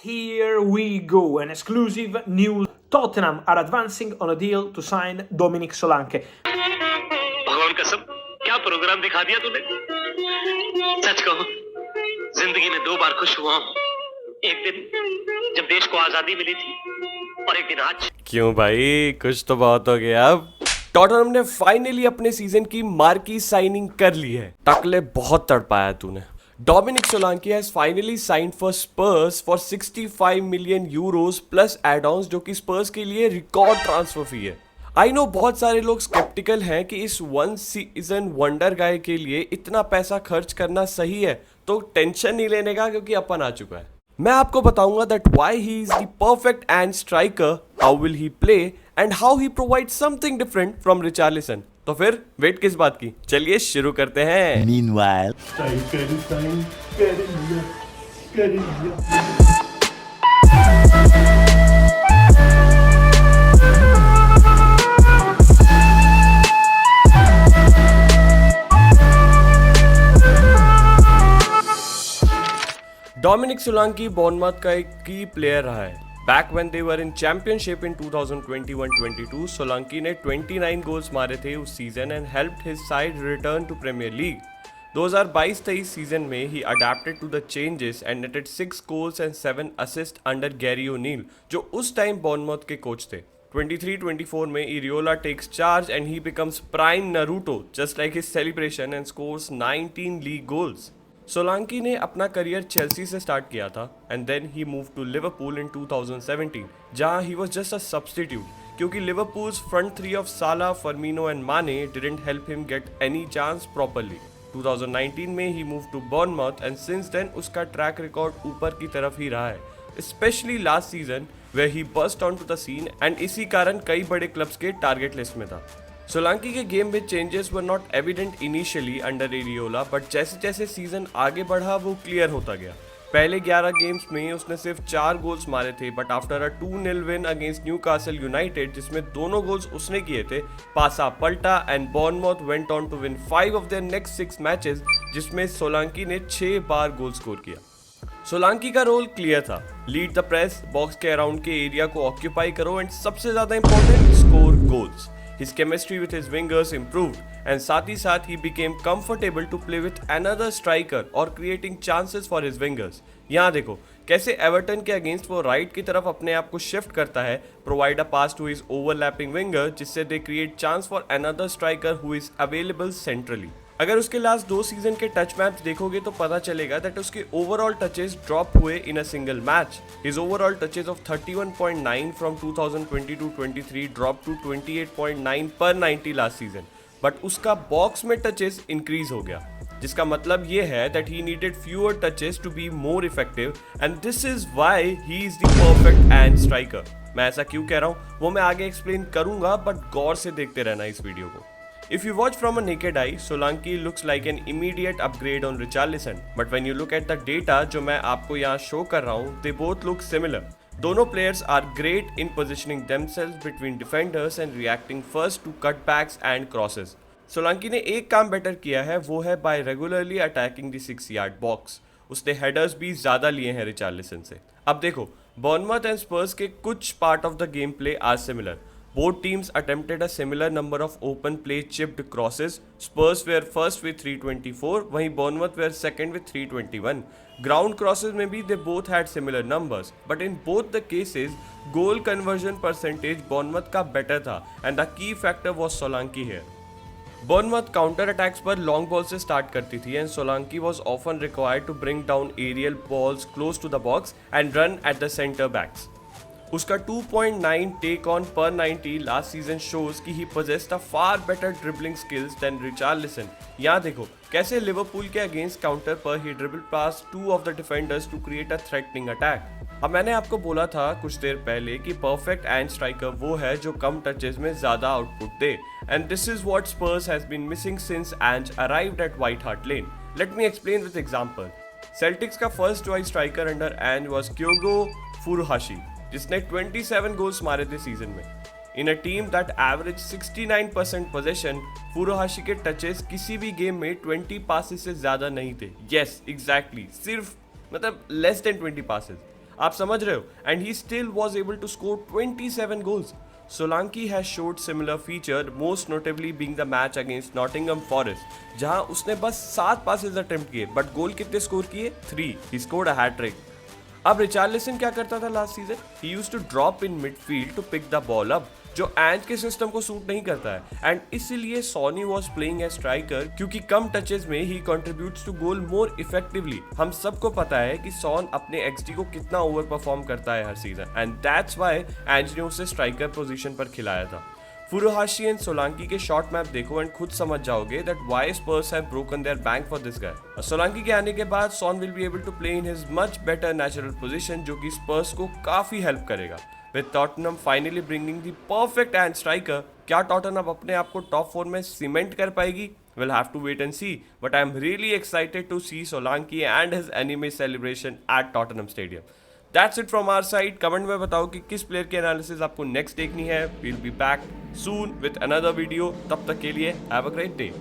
Here we go, an exclusive news. Tottenham are advancing on a deal to sign Dominic Solanke. भगवान कसम क्या programme दिखा दिया तूने। सच कहो जिंदगी में 2 बार खुश हुआ हूँ, एक दिन जब देश को आजादी मिली थी और एक दिन आज। क्यों भाई, कुछ तो बहुत हो गया। अब टॉटनहम ने फाइनली अपने सीजन की मार्की साइनिंग कर ली है। टकले बहुत तड़पाया तूने। Dominic Solanke has finally signed for Spurs for 65 million euros plus add-ons, जो कि Spurs के लिए रिकॉर्ड ट्रांसफर फी है। आई नो बहुत सारे लोग स्केप्टिकल हैं कि इस वन सीजन वंडर गाय के लिए इतना पैसा खर्च करना सही है, तो टेंशन नहीं लेने का क्योंकि अपन आ चुका है। मैं आपको बताऊंगा that why he is the perfect end striker, how will he play and how he provide something different from Richarlison. तो फिर वेट किस बात की, चलिए शुरू करते हैं। Meanwhile, डोमिनिक सोलांकी बॉर्नमथ का एक की प्लेयर रहा है। Back when they were in Championship in 2021-22, Solanke ने 29 गोल्स मारे थे उस season and helped his side return to Premier League. 2022-23 season में he adapted to the changes and netted 6 goals and 7 assist under Gary O'Neil, जो उस time Bournemouth के coach थे। 23-24 में Iraola takes charge and he becomes prime Naruto just like his celebration and scores 19 league goals. Solanke ने अपना career Chelsea से start किया था and then he move to Liverpool in 2017, जहां he was just a substitute क्योंकि Liverpool's front three of Salah, Firmino and Mane didn't help him get any chance properly. 2019 में he move to Bournemouth and since then उसका track record ऊपर की तरफ ही रहा है, especially last season where he burst on to the scene and इसी कारण कई बड़े क्लब्स के टारगेट लिस्ट में था। सोलांकी के गेम में changes were not evident initially under areola, but जैसे जैसे सीजन आगे बढ़ा वो क्लियर होता गया। पहले 11 गेम्स में उसने सिर्फ 4 गोल्स मारे थे, but after a 2-0 win against Newcastle United जिसमें दोनों गोल्स उसने किए थे, पासा पलटा and Bournemouth went on to win 5 of their next 6 matches, जिसमें सोलांकी ने 6 बार गोल स्कोर किया। सोलांकी का रोल क्लियर था, लीड द प्रेस, बॉक्स के अराउंड के एरिया को ऑक्यूपाई करो एंड सबसे ज्यादा important score goals. His chemistry with his wingers improved and साथ ही साथ he became comfortable to play with another striker or creating chances for his wingers। यहाँ देखो कैसे एवर्टन के अगेंस्ट वो राइट की तरफ अपने आप को शिफ्ट करता है, provide a pass to his overlapping winger जिससे they create chance for another striker who is available centrally. अगर उसके लास्ट 2 सीजन के टच मैप्स देखोगे तो पता चलेगा दैट उसके ओवरऑल टचेस ड्रॉप हुए in a single match. His overall touches of 31.9 from 2022-23 drop to 28.9 per 90 last season, but उसका बॉक्स में टचेस इंक्रीज हो गया, जिसका मतलब ये है that he needed fewer touches to be more effective and this is why he is the perfect end striker. मैं ऐसा क्यों कह रहा हूँ वो मैं आगे एक्सप्लेन करूंगा, बट गौर से देखते रहना इस वीडियो को। If you watch from a naked eye, Solanke looks like an immediate upgrade on Richarlison, but when you look at the data जो मैं आपको यहाँ शो कर रहा हूँ, they both look similar. दोनों players are great in positioning themselves between defenders and reacting first to cutbacks and crosses. Solanki ने एक काम बेटर किया है, वो है by regularly attacking the 6-yard box. उसने हेडर्स भी ज़्यादा लिए हैं रिचार्लिसन से। अब देखो, बॉर्नमथ एंड स्पर्स के कुछ part of the game play are similar. Both teams attempted a similar number of open play chipped crosses. Spurs were first with 324, वहीं Bournemouth were second with 321. Ground crosses में भी they both had similar numbers, but in both the cases, goal conversion percentage Bournemouth का better था, and the key factor was Solanke here. Bournemouth counter attacks पर long ball से start करती थी and Solanke was often required to bring down aerial balls close to the box and run at the center backs. उसका 2.9 take on पर 90 last season shows कि ही possessed a far better dribbling skills than Richarlison। यहाँ देखो कैसे Liverpool के against counter पर he dribble past 2 of the defenders to create a threatening attack. अब मैंने आपको बोला था कुछ देर पहले कि परफेक्ट एंड स्ट्राइकर वो है जो कम टचेस में ज्यादा आउटपुट दे, and this is what Spurs has been missing since Ange arrived at White Hart Lane. Let me explain with example. Celtics का first choice striker under Ange was Kyogo Furuhashi, जिसने 27 goals मारे थे season में। In a team that average 69% possession, Furuhashi के touches किसी भी game में 20 passes से ज्यादा नहीं थे। यस एग्जैक्टली, सिर्फ मतलब लेस देन 20 पासेस। आप समझ रहे हो, and he still was able to score 27 goals. Solanke has showed similar feature, most notably being the match against Nottingham Forest, जहां उसने बस 7 passes अटेम्प्ट किए बट गोल कितने स्कोर किए? 3. He scored a hat-trick. अब रिचार्लिसन क्या करता था last season? He used to drop in midfield to pick the ball up, जो एंज के सिस्टम को सूट नहीं करता है, एंड इसीलिए Sonny was playing as striker क्योंकि कम टचेस में ही contributes to goal more effectively. हम सबको पता है कि सोन अपने एक्सजी को कितना ओवर परफॉर्म करता है हर सीजन, एंड दैट्स व्हाई एंज ने उसे स्ट्राइकर पोजीशन पर खिलाया था. फुरुहाशी एंड सोलांकी के शॉर्ट मैप देखो एंड खुद समझ जाओगे that why Spurs have broken their bank for this guy. Solanke के आने के बाद Son will be able to play in his much better natural position, जो कि स्पर्स को काफी हेल्प करेगा. With Tottenham finally bringing the perfect hand striker, क्या टॉटनहम अपने आप को टॉप 4 में सीमेंट कर पाएगी? We'll have to wait and see. But I'm really excited to see Solanke and his anime celebration at Tottenham Stadium. That's it from our side. Comment में बताओ कि किस प्लेयर की एनालिसिस आपको नेक्स्ट देखनी है. We'll be back soon with another video. तब तक के लिए have a great day.